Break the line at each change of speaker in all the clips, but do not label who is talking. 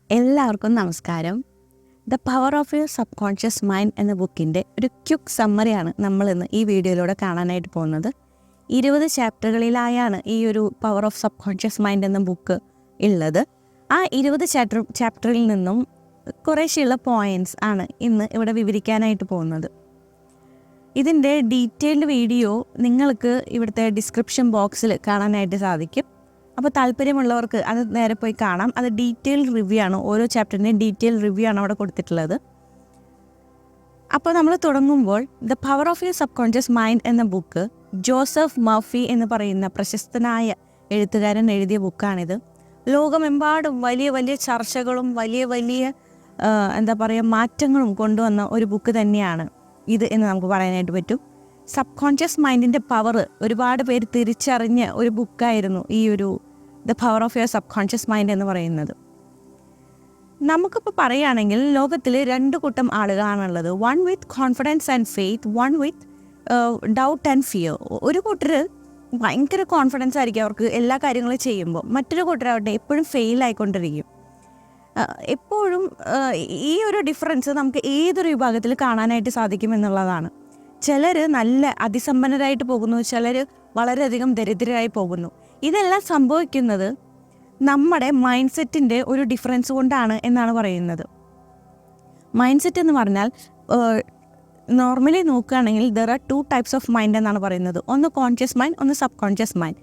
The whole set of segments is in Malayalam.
എല്ലാവർക്കും നമസ്കാരം. The power of your subconscious mind എന്ന ബുക്കിൻ്റെ ഒരു ക്വിക്ക് സമ്മറിയാണ് നമ്മളിന്ന് ഈ വീഡിയോയിലൂടെ കാണാനായിട്ട് പോകുന്നത്. 20 ചാപ്റ്ററുകളിലായാണ് ഈ ഒരു power of sub conscious mind എന്ന ബുക്ക് ഉള്ളത്. ആ 20 ചാപ്റ്ററിൽ നിന്നും കുറേശ്ശെയുള്ള പോയിൻറ്റ്സ് ആണ് ഇന്ന് ഇവിടെ വിവരിക്കാനായിട്ട് പോകുന്നത്. ഇതിൻ്റെ ഡീറ്റെയിൽഡ് വീഡിയോ നിങ്ങൾക്ക് ഇവിടുത്തെ ഡിസ്ക്രിപ്ഷൻ ബോക്സിൽ കാണാനായിട്ട് സാധിക്കും. അപ്പോൾ താല്പര്യമുള്ളവർക്ക് അത് നേരെ പോയി കാണാം. അത് ഡീറ്റെയിൽഡ് റിവ്യൂ ആണ്, ഓരോ ചാപ്റ്ററിൻ്റെയും ഡീറ്റെയിൽഡ് റിവ്യൂ ആണ് അവിടെ കൊടുത്തിട്ടുള്ളത്. അപ്പോൾ നമ്മൾ തുടങ്ങുമ്പോൾ the power of your subconscious mind എന്ന ബുക്ക് ജോസഫ് മർഫി എന്ന് പറയുന്ന പ്രശസ്തനായ എഴുത്തുകാരൻ എഴുതിയ ബുക്കാണിത്. ലോകമെമ്പാടും വലിയ വലിയ ചർച്ചകളും വലിയ മാറ്റങ്ങളും കൊണ്ടുവന്ന ഒരു ബുക്ക് തന്നെയാണ് ഇത് എന്ന് നമുക്ക് പറയാനായിട്ട് പറ്റും. സബ് കോൺഷ്യസ് മൈൻഡിൻ്റെ പവർ ഒരുപാട് പേര് തിരിച്ചറിഞ്ഞ ഒരു ബുക്കായിരുന്നു ഈ ഒരു the power of your subconscious mind എന്ന് പറയുന്നത്. നമുക്കിപ്പോൾ പറയുകയാണെങ്കിൽ ലോകത്തിൽ 2 കൂട്ടം ആളുകളാണുള്ളത്. One with confidence and faith, one with doubt and fear. ഒരു കൂട്ടർ ഭയങ്കര കോൺഫിഡൻസ് ആയിരിക്കും അവർക്ക് എല്ലാ കാര്യങ്ങളും ചെയ്യുമ്പോൾ, മറ്റൊരു കൂട്ടരാവട്ടെ എപ്പോഴും ഫെയിൽ ആയിക്കൊണ്ടിരിക്കും. എപ്പോഴും ഈ ഒരു ഡിഫറൻസ് നമുക്ക് ഏതൊരു വിഭാഗത്തിൽ കാണാനായിട്ട് സാധിക്കും എന്നുള്ളതാണ്. ചിലർ നല്ല അതിസമ്പന്നരായിട്ട് പോകുന്നു, ചിലർ വളരെയധികം ദരിദ്രരായി പോകുന്നു. ഇതെല്ലാം സംഭവിക്കുന്നത് നമ്മുടെ മൈൻഡ് സെറ്റിൻ്റെ ഒരു ഡിഫറൻസ് കൊണ്ടാണ് എന്നാണ് പറയുന്നത്. മൈൻഡ് സെറ്റ് എന്ന് പറഞ്ഞാൽ നോർമലി നോക്കുകയാണെങ്കിൽ there are 2 types of mind എന്നാണ് പറയുന്നത്. ഒന്ന് കോൺഷ്യസ് മൈൻഡ്, ഒന്ന് sub conscious mind.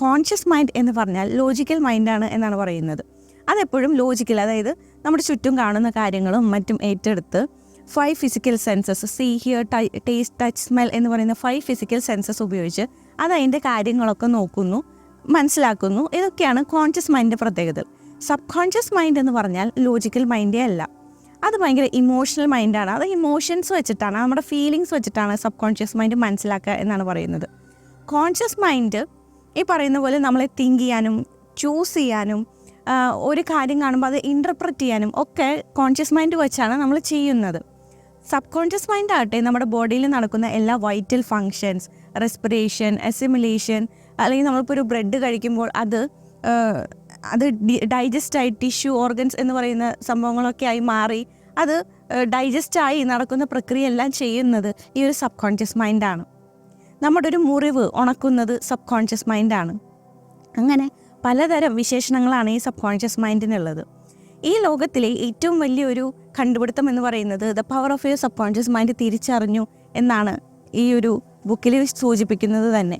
Conscious mind എന്ന് പറഞ്ഞാൽ ലോജിക്കൽ മൈൻഡാണ് എന്നാണ് പറയുന്നത്. അതെപ്പോഴും ലോജിക്കൽ, അതായത് നമ്മുടെ ചുറ്റും കാണുന്ന കാര്യങ്ങളും മറ്റും ഏറ്റെടുത്ത് 5 physical senses, see, hear, taste, touch, smell എന്ന് പറയുന്ന 5 ഫിസിക്കൽ സെൻസസ് ഉപയോഗിച്ച് അതിൻ്റെ കാര്യങ്ങളൊക്കെ നോക്കുന്നു, മനസ്സിലാക്കുന്നു. ഇതൊക്കെയാണ് കോൺഷ്യസ് മൈൻഡിൻ്റെ പ്രത്യേകത. സബ് കോൺഷ്യസ് മൈൻഡ് എന്ന് പറഞ്ഞാൽ ലോജിക്കൽ മൈൻഡേ അല്ല, അത് ഭയങ്കര ഇമോഷണൽ മൈൻഡാണ്. അത് ഇമോഷൻസ് വെച്ചിട്ടാണ്, നമ്മുടെ ഫീലിങ്സ് വെച്ചിട്ടാണ് സബ് കോൺഷ്യസ് മൈൻഡ് മനസ്സിലാക്കുക എന്നാണ് പറയുന്നത്. കോൺഷ്യസ് മൈൻഡ് ഈ പറയുന്ന പോലെ നമ്മളെ തിങ്ക് ചെയ്യാനും ചൂസ് ചെയ്യാനും ഒരു കാര്യം കാണുമ്പോൾ അത് ഇൻ്റർപ്രറ്റ് ചെയ്യാനും ഒക്കെ കോൺഷ്യസ് മൈൻഡ് വെച്ചാണ് നമ്മൾ ചെയ്യുന്നത്. സബ് കോൺഷ്യസ് മൈൻഡ് ആകട്ടെ നമ്മുടെ ബോഡിയിൽ നടക്കുന്ന എല്ലാ വൈറ്റൽ ഫങ്ഷൻസ്, റെസ്പിറേഷൻ, അസിമിലേഷൻ, അല്ലെങ്കിൽ നമ്മളിപ്പോൾ ഒരു ബ്രെഡ് കഴിക്കുമ്പോൾ അത് ഡൈജസ്റ്റായി ടിഷ്യൂ, ഓർഗൻസ് എന്ന് പറയുന്ന സംഭവങ്ങളൊക്കെ ആയി മാറി അത് ഡൈജസ്റ്റായി നടക്കുന്ന പ്രക്രിയ എല്ലാം ചെയ്യുന്നത് ഈ ഒരു സബ് കോൺഷ്യസ് മൈൻഡാണ്. നമ്മുടെ ഒരു മുറിവ് ഉണക്കുന്നത് സബ് കോൺഷ്യസ് മൈൻഡാണ്. അങ്ങനെ പലതരം വിശേഷണങ്ങളാണ് ഈ സബ് കോൺഷ്യസ് മൈൻഡിനുള്ളത്. ഈ ലോകത്തിലെ ഏറ്റവും വലിയൊരു കണ്ടുപിടുത്തം എന്ന് പറയുന്നത് the power of your subconscious mind തിരിച്ചറിഞ്ഞു എന്നാണ് ഈ ഒരു ബുക്കിൽ സൂചിപ്പിക്കുന്നത് തന്നെ.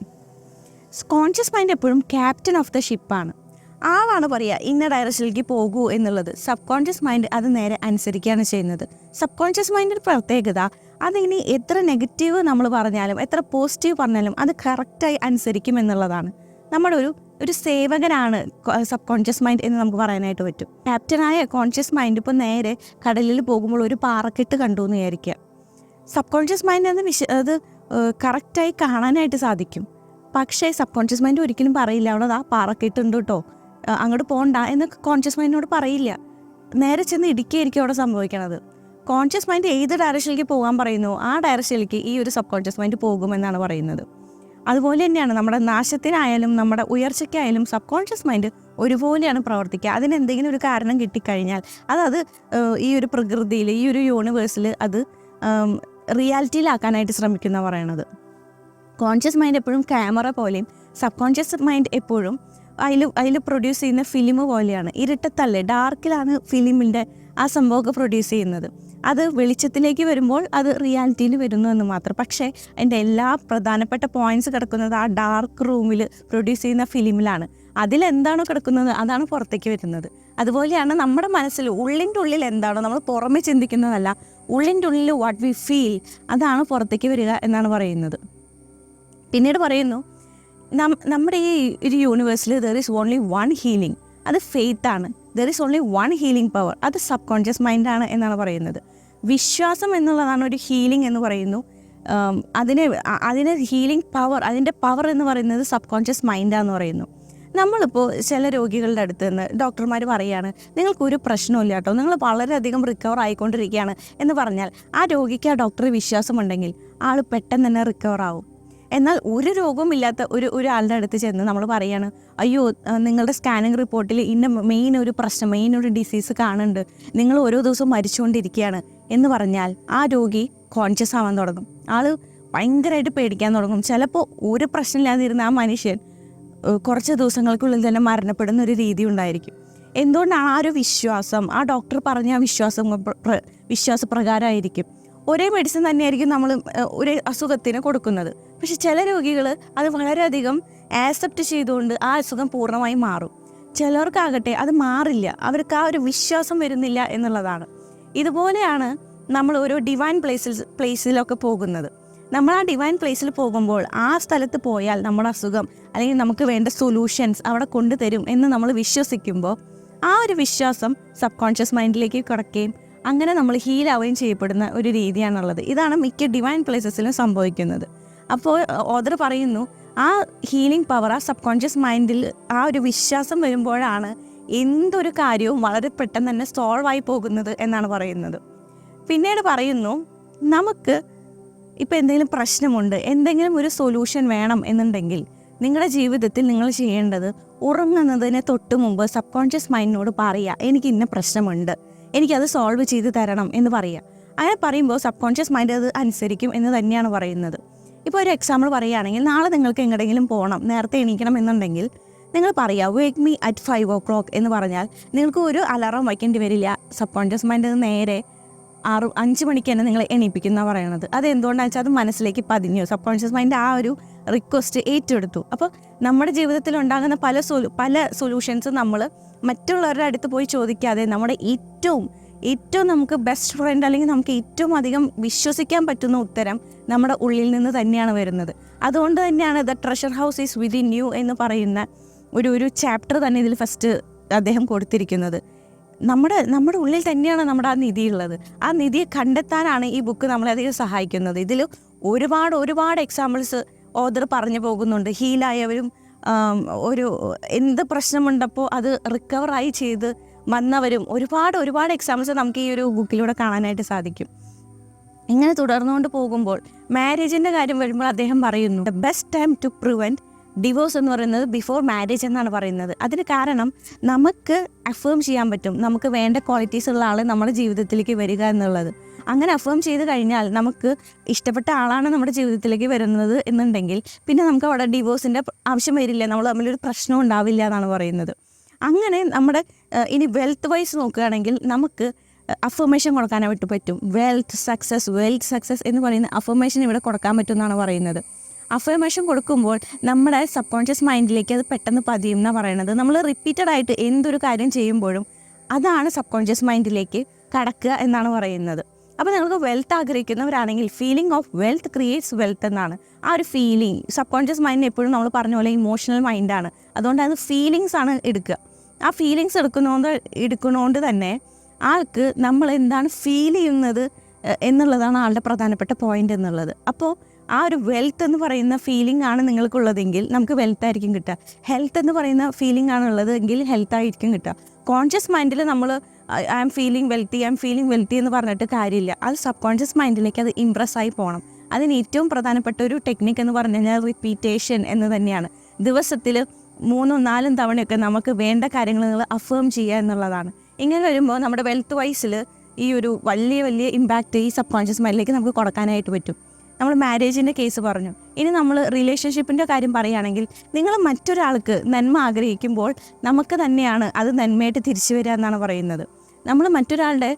കോൺഷ്യസ് മൈൻഡ് എപ്പോഴും ക്യാപ്റ്റൻ ഓഫ് ദ ഷിപ്പാണ്. ആളാണ് പറയുക ഇന്ന ഡയറക്ഷനിലേക്ക് പോകൂ എന്നുള്ളത്. സബ് കോൺഷ്യസ് മൈൻഡ് അത് നേരെ അനുസരിക്കുകയാണ് ചെയ്യുന്നത്. സബ് കോൺഷ്യസ് മൈൻഡിൻ്റെ പ്രത്യേകത അതിനി എത്ര നെഗറ്റീവ് നമ്മൾ പറഞ്ഞാലും എത്ര പോസിറ്റീവ് പറഞ്ഞാലും അത് കറക്റ്റായി അനുസരിക്കും എന്നുള്ളതാണ്. നമ്മുടെ ഒരു സേവകനാണ് സബ് കോൺഷ്യസ് മൈൻഡ് എന്ന് നമുക്ക് പറയാനായിട്ട് പറ്റും. ക്യാപ്റ്റനായ കോൺഷ്യസ് മൈൻഡ് ഇപ്പോൾ നേരെ കടലിൽ പോകുമ്പോൾ ഒരു പാറക്കെട്ട് കണ്ടു എന്ന് വിചാരിക്കുക. സബ് കോൺഷ്യസ് മൈൻഡ് അത് കറക്റ്റായി കാണാനായിട്ട് സാധിക്കും. പക്ഷേ സബ് കോൺഷ്യസ് മൈൻഡ് ഒരിക്കലും പറയില്ല അവിടെ ആ പാറക്കെട്ടുണ്ട് കേട്ടോ, അങ്ങോട്ട് പോകണ്ട എന്ന് കോൺഷ്യസ് മൈൻഡിനോട് പറയില്ല. നേരെ ചെന്ന് ഇടിക്കുകയായിരിക്കും അവിടെ സംഭവിക്കണത്. കോൺഷ്യസ് മൈൻഡ് ഏത് ഡയറക്ഷനിലേക്ക് പോകാൻ പറയുന്നു ആ ഡയറക്ഷനിലേക്ക് ഈ ഒരു സബ് കോൺഷ്യസ് മൈൻഡ് പോകുമെന്നാണ് പറയുന്നത്. അതുപോലെ തന്നെയാണ് നമ്മുടെ നാശത്തിനായാലും നമ്മുടെ ഉയർച്ചയ്ക്കായാലും സബ് കോൺഷ്യസ് മൈൻഡ് ഒരുപോലെയാണ് പ്രവർത്തിക്കുക. അതിനെന്തെങ്കിലും ഒരു കാരണം കിട്ടിക്കഴിഞ്ഞാൽ അത് ഈ ഒരു പ്രകൃതിയിൽ, ഈ ഒരു യൂണിവേഴ്സിൽ അത് റിയാലിറ്റിയിലാക്കാനായിട്ട് ശ്രമിക്കുന്ന പറയണത്. കോൺഷ്യസ് മൈൻഡ് എപ്പോഴും ക്യാമറ പോലെയും സബ് കോൺഷ്യസ് മൈൻഡ് എപ്പോഴും അതിൽ പ്രൊഡ്യൂസ് ചെയ്യുന്ന ഫിലിം പോലെയാണ്. ഇരുട്ടത്തല്ലേ, ഡാർക്കിലാണ് ഫിലിമിൻ്റെ ആ സംഭവമൊക്കെ പ്രൊഡ്യൂസ് ചെയ്യുന്നത്. അത് വെളിച്ചത്തിലേക്ക് വരുമ്പോൾ അത് റിയാലിറ്റിയിൽ വരുന്നു എന്ന് മാത്രം. പക്ഷേ അതിൻ്റെ എല്ലാ പ്രധാനപ്പെട്ട പോയിൻറ്റ്സ് കിടക്കുന്നത് ആ ഡാർക്ക് റൂമിൽ പ്രൊഡ്യൂസ് ചെയ്യുന്ന ഫിലിമിലാണ്. അതിലെന്താണോ കിടക്കുന്നത് അതാണ് പുറത്തേക്ക് വരുന്നത്. അതുപോലെയാണ് നമ്മുടെ മനസ്സിൽ ഉള്ളിൻ്റെ ഉള്ളിൽ എന്താണോ, നമ്മൾ പുറമെ ചിന്തിക്കുന്നതല്ല, ഉള്ളിൻ്റെ ഉള്ളിൽ വാട്ട് വി ഫീൽ അതാണ് പുറത്തേക്ക് വരിക എന്നാണ് പറയുന്നത്. പിന്നീട് പറയുന്നു നമ്മുടെ ഈ ഒരു യൂണിവേഴ്സിൽ there is only one healing, അത് ഫെയ്ത്താണ്. There is only one healing power, അത് സബ് കോൺഷ്യസ് മൈൻഡാണ് എന്നാണ് പറയുന്നത്. വിശ്വാസം എന്നുള്ളതാണ് ഒരു ഹീലിംഗ് എന്ന് പറയുന്നു. അതിന് ഹീലിംഗ് പവർ, അതിൻ്റെ പവർ എന്ന് പറയുന്നത് സബ് കോൺഷ്യസ് മൈൻഡാന്ന് പറയുന്നു. നമ്മളിപ്പോൾ ചില രോഗികളുടെ അടുത്ത് നിന്ന് ഡോക്ടർമാർ പറയുകയാണ് നിങ്ങൾക്കൊരു പ്രശ്നമില്ല കേട്ടോ, നിങ്ങൾ വളരെയധികം റിക്കവർ ആയിക്കൊണ്ടിരിക്കുകയാണ് എന്ന് പറഞ്ഞാൽ ആ രോഗിക്ക് ആ ഡോക്ടറെ വിശ്വാസമുണ്ടെങ്കിൽ ആൾ പെട്ടെന്ന് തന്നെ റിക്കവർ ആവും. എന്നാൽ ഒരു രോഗവും ഇല്ലാത്ത ഒരാളുടെ അടുത്ത് ചെന്ന് നമ്മൾ പറയാണ്, അയ്യോ നിങ്ങളുടെ സ്കാനിങ് റിപ്പോർട്ടിൽ ഇന്ന മെയിൻ ഒരു ഡിസീസ് കാണുന്നുണ്ട്, നിങ്ങൾ ഓരോ ദിവസവും മരിച്ചുകൊണ്ടിരിക്കുകയാണ് എന്ന് പറഞ്ഞാൽ ആ രോഗി കോൺഷ്യസ് ആവാൻ തുടങ്ങും. ആൾ ഭയങ്കരമായിട്ട് പേടിക്കാൻ തുടങ്ങും. ചിലപ്പോൾ ഒരു പ്രശ്നമില്ലാതിരുന്ന ആ മനുഷ്യൻ കുറച്ച് ദിവസങ്ങൾക്കുള്ളിൽ തന്നെ മരണപ്പെടുന്ന ഒരു രീതി ഉണ്ടായിരിക്കും. എന്തുകൊണ്ടാണ് ആ ഒരു വിശ്വാസം, ആ ഡോക്ടർ പറഞ്ഞ ആ വിശ്വാസപ്രകാരമായിരിക്കും. ഒരേ മെഡിസിൻ തന്നെയായിരിക്കും നമ്മൾ ഒരു അസുഖത്തിന് കൊടുക്കുന്നത്. പക്ഷെ ചില രോഗികൾ അത് വളരെയധികം ആക്സെപ്റ്റ് ചെയ്തുകൊണ്ട് ആ അസുഖം പൂർണ്ണമായി മാറും. ചിലർക്കാകട്ടെ അത് മാറില്ല, അവർക്ക് ആ ഒരു വിശ്വാസം വരുന്നില്ല എന്നുള്ളതാണ്. ഇതുപോലെയാണ് നമ്മൾ ഓരോ ഡിവൈൻ പ്ലേസിലൊക്കെ പോകുന്നത്. നമ്മൾ ആ ഡിവൈൻ പ്ലേസിൽ പോകുമ്പോൾ ആ സ്ഥലത്ത് പോയാൽ നമ്മുടെ അസുഖം അല്ലെങ്കിൽ നമുക്ക് വേണ്ട സൊല്യൂഷൻസ് അവിടെ കൊണ്ടുതരും എന്ന് നമ്മൾ വിശ്വസിക്കുമ്പോൾ ആ ഒരു വിശ്വാസം സബ് കോൺഷ്യസ് മൈൻഡിലേക്ക് കിടക്കുകയും അങ്ങനെ നമ്മൾ ഹീലാവുകയും ചെയ്യപ്പെടുന്ന ഒരു രീതിയാണുള്ളത്. ഇതാണ് മിക്ക ഡിവൈൻ പ്ലേസസിലും സംഭവിക്കുന്നത്. അപ്പോൾ ഓദർ പറയുന്നു, ആ ഹീലിംഗ് പവർ ആ സബ് കോൺഷ്യസ് മൈൻഡിൽ ആ ഒരു വിശ്വാസം വരുമ്പോഴാണ് എന്തൊരു കാര്യവും വളരെ പെട്ടെന്ന് തന്നെ സോൾവ് ആയി പോകുന്നത് എന്നാണ് പറയുന്നത്. പിന്നീട് പറയുന്നു, നമുക്ക് ഇപ്പോൾ എന്തെങ്കിലും പ്രശ്നമുണ്ട്, എന്തെങ്കിലും ഒരു സൊല്യൂഷൻ വേണം എന്നുണ്ടെങ്കിൽ നിങ്ങളുടെ ജീവിതത്തിൽ നിങ്ങൾ ചെയ്യേണ്ടത് ഉറങ്ങുന്നതിന് തൊട്ട് മുമ്പ് സബ് കോൺഷ്യസ് മൈൻഡിനോട് പറയുക, എനിക്ക് ഇന്ന പ്രശ്നമുണ്ട്, എനിക്കത് സോൾവ് ചെയ്ത് തരണം എന്ന് പറയുക. അങ്ങനെ പറയുമ്പോൾ സബ് കോൺഷ്യസ് മൈൻഡ് അത് അനുസരിക്കും എന്ന് തന്നെയാണ് പറയുന്നത്. ഇപ്പോൾ ഒരു എക്സാമ്പിൾ പറയുകയാണെങ്കിൽ, നാളെ നിങ്ങൾക്ക് എങ്ങോട്ടെങ്കിലും പോകണം, നേരത്തെ എണീക്കണം എന്നുണ്ടെങ്കിൽ നിങ്ങൾ പറയുക വേക്ക് മീ അറ്റ് 5 o'clock എന്ന് പറഞ്ഞാൽ നിങ്ങൾക്ക് ഒരു അലാറം വയ്ക്കേണ്ടി വരില്ല. സബ് കോൺഷ്യസ് മൈൻഡ് നേരെ 5 മണിക്ക് തന്നെ നിങ്ങൾ എണീപ്പിക്കുന്ന പറയണത്. അത് എന്തുകൊണ്ടാണെന്ന് വെച്ചാൽ അത് മനസ്സിലേക്ക് പതിഞ്ഞു. സബ് കോൺഷ്യസ് മൈൻഡ് ആ ഒരു റിക്വസ്റ്റ് ഏറ്റെടുത്തു. അപ്പോൾ നമ്മുടെ ജീവിതത്തിൽ ഉണ്ടാകുന്ന പല സൊല്യൂഷൻസ് നമ്മൾ മറ്റുള്ളവരുടെ അടുത്ത് പോയി ചോദിക്കാതെ നമ്മുടെ ഏറ്റവും നമുക്ക് ബെസ്റ്റ് ഫ്രണ്ട് അല്ലെങ്കിൽ നമുക്ക് ഏറ്റവും അധികം വിശ്വസിക്കാൻ പറ്റുന്ന ഉത്തരം നമ്മുടെ ഉള്ളിൽ നിന്ന് തന്നെയാണ് വരുന്നത്. അതുകൊണ്ട് തന്നെയാണ് the treasure house is within you എന്ന് പറയുന്ന ഒരു ചാപ്റ്റർ തന്നെ ഇതിൽ ഫസ്റ്റ് അദ്ദേഹം കൊടുത്തിരിക്കുന്നത്. നമ്മുടെ ഉള്ളിൽ തന്നെയാണ് നമ്മുടെ ആ നിധി ഉള്ളത്. ആ നിധിയെ കണ്ടെത്താനാണ് ഈ ബുക്ക് നമ്മളധികം സഹായിക്കുന്നത്. ഇതിൽ ഒരുപാട് എക്സാമ്പിൾസ് ഓദർ പറഞ്ഞു പോകുന്നുണ്ട്. ഹീലായവരും എന്ത് പ്രശ്നമുണ്ടപ്പോൾ അത് റിക്കവറായി ചെയ്ത് വന്നവരും ഒരുപാട് എക്സാമ്പിൾസ് നമുക്ക് ഈ ഒരു ബുക്കിലൂടെ കാണാനായിട്ട് സാധിക്കും. ഇങ്ങനെ തുടർന്നുകൊണ്ട് പോകുമ്പോൾ മാരേജിൻ്റെ കാര്യം വരുമ്പോൾ അദ്ദേഹം പറയുന്നു, the best time to prevent divorce എന്ന് പറയുന്നത് ബിഫോർ മാരേജ് എന്നാണ് പറയുന്നത്. അതിന് കാരണം നമുക്ക് അഫേം ചെയ്യാൻ പറ്റും, നമുക്ക് വേണ്ട ക്വാളിറ്റീസ് ഉള്ള ആൾ നമ്മുടെ ജീവിതത്തിലേക്ക് വരിക എന്നുള്ളത്. അങ്ങനെ അഫേം ചെയ്ത് കഴിഞ്ഞാൽ നമുക്ക് ഇഷ്ടപ്പെട്ട ആളാണ് നമ്മുടെ ജീവിതത്തിലേക്ക് വരുന്നത് എന്നുണ്ടെങ്കിൽ പിന്നെ നമുക്ക് അവിടെ ഡിവോഴ്സിൻ്റെ ആവശ്യം വരില്ല, നമ്മൾ തമ്മിലൊരു പ്രശ്നം ഉണ്ടാവില്ല എന്നാണ് പറയുന്നത്. അങ്ങനെ നമ്മുടെ ഇനി വെൽത്ത് വൈസ് നോക്കുകയാണെങ്കിൽ നമുക്ക് അഫർമേഷൻ കൊടുക്കാനായിട്ട് പറ്റും. വെൽത്ത് സക്സസ് എന്ന് പറയുന്ന അഫർമേഷൻ ഇവിടെ കൊടുക്കാൻ പറ്റും എന്നാണ് പറയുന്നത്. അഫർമേഷൻ കൊടുക്കുമ്പോൾ നമ്മുടെ സബ് കോൺഷ്യസ് മൈൻഡിലേക്ക് അത് പെട്ടെന്ന് പതിയും എന്നാണ് പറയുന്നത്. നമ്മൾ റിപ്പീറ്റഡ് ആയിട്ട് എന്തൊരു കാര്യം ചെയ്യുമ്പോഴും അതാണ് സബ് കോൺഷ്യസ് മൈൻഡിലേക്ക് കടക്കുക എന്നാണ് പറയുന്നത്. അപ്പോൾ നിങ്ങൾക്ക് വെൽത്ത് ആഗ്രഹിക്കുന്നവരാണെങ്കിൽ feeling of wealth creates wealth എന്നാണ്. ആ ഒരു ഫീലിംഗ് സബ് കോൺഷ്യസ് മൈൻഡിന് എപ്പോഴും നമ്മൾ പറഞ്ഞ പോലെ ഇമോഷണൽ മൈൻഡാണ്. അതുകൊണ്ട് അത് ഫീലിങ്സ് ആണ് എടുക്കുക. ആ ഫീലിങ്സ് എടുക്കുന്നതുകൊണ്ട് തന്നെ ആൾക്ക് നമ്മൾ എന്താണ് ഫീൽ ചെയ്യുന്നത് എന്നുള്ളതാണ് ആളുടെ പ്രധാനപ്പെട്ട പോയിന്റ് എന്നുള്ളത്. അപ്പോൾ ആ ഒരു വെൽത്ത് എന്ന് പറയുന്ന ഫീലിംഗ് ആണ് നിങ്ങൾക്കുള്ളതെങ്കിൽ നമുക്ക് വെൽത്ത് ആയിരിക്കും കിട്ടുക. ഹെൽത്ത് എന്ന് പറയുന്ന ഫീലിംഗ് ആണുള്ളത് എങ്കിൽ ഹെൽത്ത് ആയിരിക്കും കിട്ടുക. കോൺഷ്യസ് മൈൻഡിൽ നമ്മൾ ഐ ആം ഫീലിംഗ് വെൽത്തി എന്ന് പറഞ്ഞിട്ട് കാര്യമില്ല. അത് സബ് കോൺഷ്യസ് മൈൻഡിലേക്ക് അത് ഇംപ്രസ് ആയി പോകണം. അതിന് ഏറ്റവും പ്രധാനപ്പെട്ട ഒരു ടെക്നിക്ക് എന്ന് പറഞ്ഞു കഴിഞ്ഞാൽ റിപ്പീറ്റേഷൻ എന്ന് തന്നെയാണ്. ദിവസത്തിൽ 3-4 തവണയൊക്കെ നമുക്ക് വേണ്ട കാര്യങ്ങൾ നിങ്ങൾ അഫേം ചെയ്യുക എന്നുള്ളതാണ്. ഇങ്ങനെ വരുമ്പോൾ നമ്മുടെ വെൽത്ത് വൈസിൽ ഈ ഒരു വലിയ ഇമ്പാക്റ്റ് ഈ സബ് കോൺഷ്യസ് മൈൻഡിലേക്ക് നമുക്ക് കൊടുക്കാനായിട്ട് പറ്റും. നമ്മൾ മാരേജിൻ്റെ കേസ് പറഞ്ഞു. ഇനി നമ്മൾ റിലേഷൻഷിപ്പിൻ്റെ കാര്യം പറയുകയാണെങ്കിൽ നിങ്ങൾ മറ്റൊരാൾക്ക് നന്മ ആഗ്രഹിക്കുമ്പോൾ നമുക്ക് തന്നെയാണ് അത് നന്മയായിട്ട് തിരിച്ചു വരിക എന്നാണ് പറയുന്നത്. നമ്മൾ മറ്റൊരാളുടെ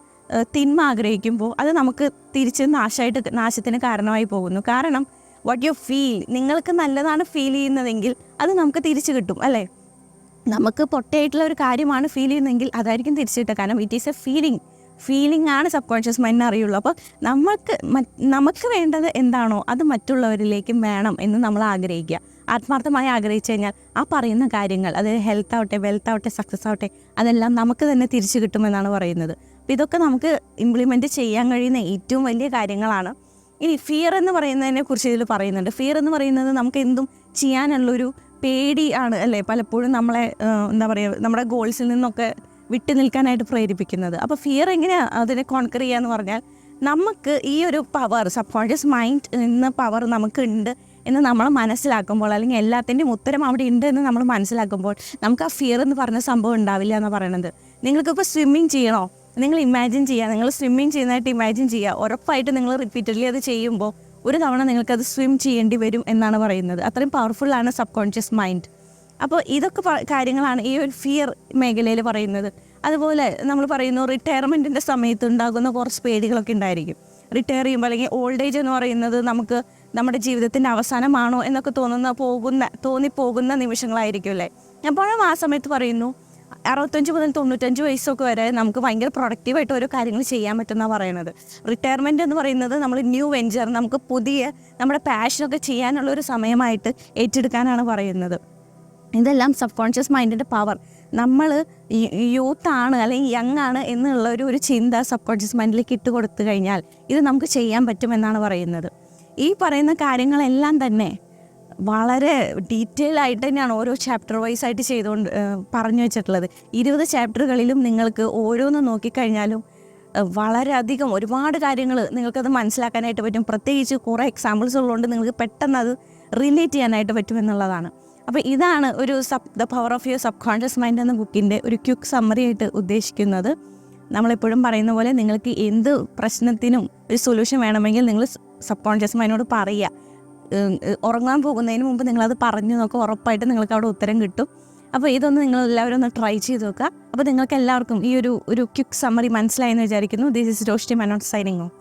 തിന്മ ആഗ്രഹിക്കുമ്പോൾ അത് നമുക്ക് തിരിച്ച് നാശത്തിന് കാരണമായി പോകുന്നു. കാരണം വാട്ട് യു ഫീൽ, നിങ്ങൾക്ക് നല്ലതാണ് ഫീൽ ചെയ്യുന്നതെങ്കിൽ അത് നമുക്ക് തിരിച്ചു കിട്ടും അല്ലേ. നമുക്ക് പൊട്ടയായിട്ടുള്ള ഒരു കാര്യമാണ് ഫീൽ ചെയ്യുന്നതെങ്കിൽ അതായിരിക്കും തിരിച്ചു കിട്ടുക. കാരണം ഇറ്റ് ഈസ് എ ഫീലിംഗ് ആണ് സബ് കോൺഷ്യസ് മൈൻഡിന് അറിയുള്ളൂ. അപ്പോൾ നമുക്ക് വേണ്ടത് എന്താണോ അത് മറ്റുള്ളവരിലേക്കും വേണം എന്ന് നമ്മൾ ആഗ്രഹിക്കുക. ആത്മാർത്ഥമായി ആഗ്രഹിച്ചു കഴിഞ്ഞാൽ ആ പറയുന്ന കാര്യങ്ങൾ, അത് ഹെൽത്ത് ആവട്ടെ, വെൽത്ത് ആവട്ടെ, സക്സസ് ആവട്ടെ, അതെല്ലാം നമുക്ക് തന്നെ തിരിച്ചു കിട്ടുമെന്നാണ് പറയുന്നത്. അപ്പോൾ ഇതൊക്കെ നമുക്ക് ഇംപ്ലിമെൻറ്റ് ചെയ്യാൻ കഴിയുന്ന ഏറ്റവും വലിയ കാര്യങ്ങളാണ്. ഇനി ഫിയർ എന്ന് പറയുന്നതിനെ കുറിച്ച് ഇതിൽ പറയുന്നുണ്ട്. ഫിയർ എന്ന് പറയുന്നത് നമുക്ക് എന്തും ചെയ്യാനുള്ളൊരു പേടി ആണ് അല്ലേ, പലപ്പോഴും നമ്മളെ നമ്മുടെ ഗോൾസിൽ നിന്നൊക്കെ വിട്ടു നിൽക്കാനായിട്ട് പ്രേരിപ്പിക്കുന്നത്. അപ്പോൾ ഫിയർ എങ്ങനെയാണ് അതിനെ കോൺക്കർ ചെയ്യുക എന്ന് പറഞ്ഞാൽ നമുക്ക് ഈ ഒരു പവർ സബ് കോൺഷ്യസ് മൈൻഡ് എന്ന പവർ നമുക്കുണ്ട് എന്ന് നമ്മൾ മനസ്സിലാക്കുമ്പോൾ, അല്ലെങ്കിൽ എല്ലാത്തിൻ്റെയും ഉത്തരം അവിടെ ഉണ്ട് എന്ന് നമ്മൾ മനസ്സിലാക്കുമ്പോൾ നമുക്ക് ആ ഫിയർ എന്ന് പറഞ്ഞ സംഭവം ഉണ്ടാവില്ല എന്ന് പറയുന്നത്. നിങ്ങൾക്കിപ്പോൾ സ്വിമ്മിങ് ചെയ്യണോ? നിങ്ങൾ ഇമാജിൻ ചെയ്യുക, നിങ്ങൾ സ്വിമ്മിങ് ചെയ്യുന്നതായിട്ട് ഇമാജിൻ ചെയ്യുക. ഉറപ്പായിട്ട് നിങ്ങൾ റിപ്പീറ്റഡ്ലി അത് ചെയ്യുമ്പോൾ ഒരു തവണ നിങ്ങൾക്കത് സ്വിം ചെയ്യേണ്ടി വരും എന്നാണ് പറയുന്നത്. അത്രയും പവർഫുള്ളാണ് സബ് കോൺഷ്യസ് മൈൻഡ്. അപ്പോൾ ഇതൊക്കെ കാര്യങ്ങളാണ് ഈ ഒരു ഫിയർ മേഖലയിൽ പറയുന്നത്. അതുപോലെ നമ്മൾ പറയുന്നു റിട്ടയർമെൻറ്റിൻ്റെ സമയത്ത് ഉണ്ടാകുന്ന കുറച്ച് പേടികളൊക്കെ ഉണ്ടായിരിക്കും. റിട്ടയർ ചെയ്യുമ്പോൾ അല്ലെങ്കിൽ ഓൾഡ് ഏജ് എന്ന് പറയുന്നത് നമുക്ക് നമ്മുടെ ജീവിതത്തിൻ്റെ അവസാനമാണോ എന്നൊക്കെ തോന്നിപ്പോകുന്ന നിമിഷങ്ങളായിരിക്കും അല്ലേ. അപ്പോഴും ആ സമയത്ത് പറയുന്നു 65 മുതൽ 95 വയസ്സൊക്കെ വരെ നമുക്ക് ഭയങ്കര പ്രൊഡക്റ്റീവായിട്ട് ഓരോ കാര്യങ്ങൾ ചെയ്യാൻ പറ്റുമെന്നാണ് പറയുന്നത്. റിട്ടയർമെൻറ്റ് എന്ന് പറയുന്നത് നമ്മൾ ന്യൂ വെഞ്ചർ, നമുക്ക് പുതിയ നമ്മുടെ പാഷനൊക്കെ ചെയ്യാനുള്ളൊരു സമയമായിട്ട് ഏറ്റെടുക്കാനാണ് പറയുന്നത്. ഇതെല്ലാം സബ് കോൺഷ്യസ് മൈൻഡിൻ്റെ പവർ. നമ്മൾ യൂത്താണ് അല്ലെങ്കിൽ യങ് ആണ് എന്നുള്ള ഒരു ചിന്ത സബ് കോൺഷ്യസ് മൈൻഡിലേക്ക് ഇട്ട് കൊടുത്തു കഴിഞ്ഞാൽ ഇത് നമുക്ക് ചെയ്യാൻ പറ്റുമെന്നാണ് പറയുന്നത്. ഈ പറയുന്ന കാര്യങ്ങളെല്ലാം തന്നെ വളരെ ഡീറ്റെയിൽ ആയിട്ട് തന്നെയാണ് ഓരോ ചാപ്റ്റർ വൈസ് ആയിട്ട് പറഞ്ഞു വെച്ചിട്ടുള്ളത്. 20 ചാപ്റ്ററുകളിലും നിങ്ങൾക്ക് ഓരോന്ന് നോക്കിക്കഴിഞ്ഞാലും വളരെയധികം ഒരുപാട് കാര്യങ്ങൾ നിങ്ങൾക്കത് മനസ്സിലാക്കാനായിട്ട് പറ്റും. പ്രത്യേകിച്ച് കുറേ എക്സാമ്പിൾസ് ഉള്ളതുകൊണ്ട് നിങ്ങൾക്ക് പെട്ടെന്ന് അത് റിലേറ്റ് ചെയ്യാനായിട്ട് പറ്റുമെന്നുള്ളതാണ്. അപ്പോൾ ഇതാണ് ഒരു the power of your subconscious mind എന്ന ബുക്കിൻ്റെ ഒരു ക്വിക്ക് സമ്മറി ആയിട്ട് ഉദ്ദേശിക്കുന്നത്. നമ്മളെപ്പോഴും പറയുന്ന പോലെ നിങ്ങൾക്ക് എന്ത് പ്രശ്നത്തിനും ഒരു സൊല്യൂഷൻ വേണമെങ്കിൽ നിങ്ങൾ സബ് കോൺഷ്യസ് മൈൻഡിനോട് പറയുക. ഉറങ്ങാൻ പോകുന്നതിന് മുമ്പ് നിങ്ങളത് പറഞ്ഞു നോക്കുക, ഉറപ്പായിട്ട് നിങ്ങൾക്ക് അവിടെ ഉത്തരം കിട്ടും. അപ്പോൾ ഇതൊന്ന് നിങ്ങളെല്ലാവരും ഒന്ന് ട്രൈ ചെയ്ത് നോക്കുക. അപ്പോൾ നിങ്ങൾക്ക് എല്ലാവർക്കും ഈ ഒരു ക്വിക്ക് സമ്മറി മനസ്സിലായെന്ന് വിചാരിക്കുന്നു. ദിസ് ഇസ് റോഷ്ടി മനോട്ട് സൈനിങ് ഓഫ്.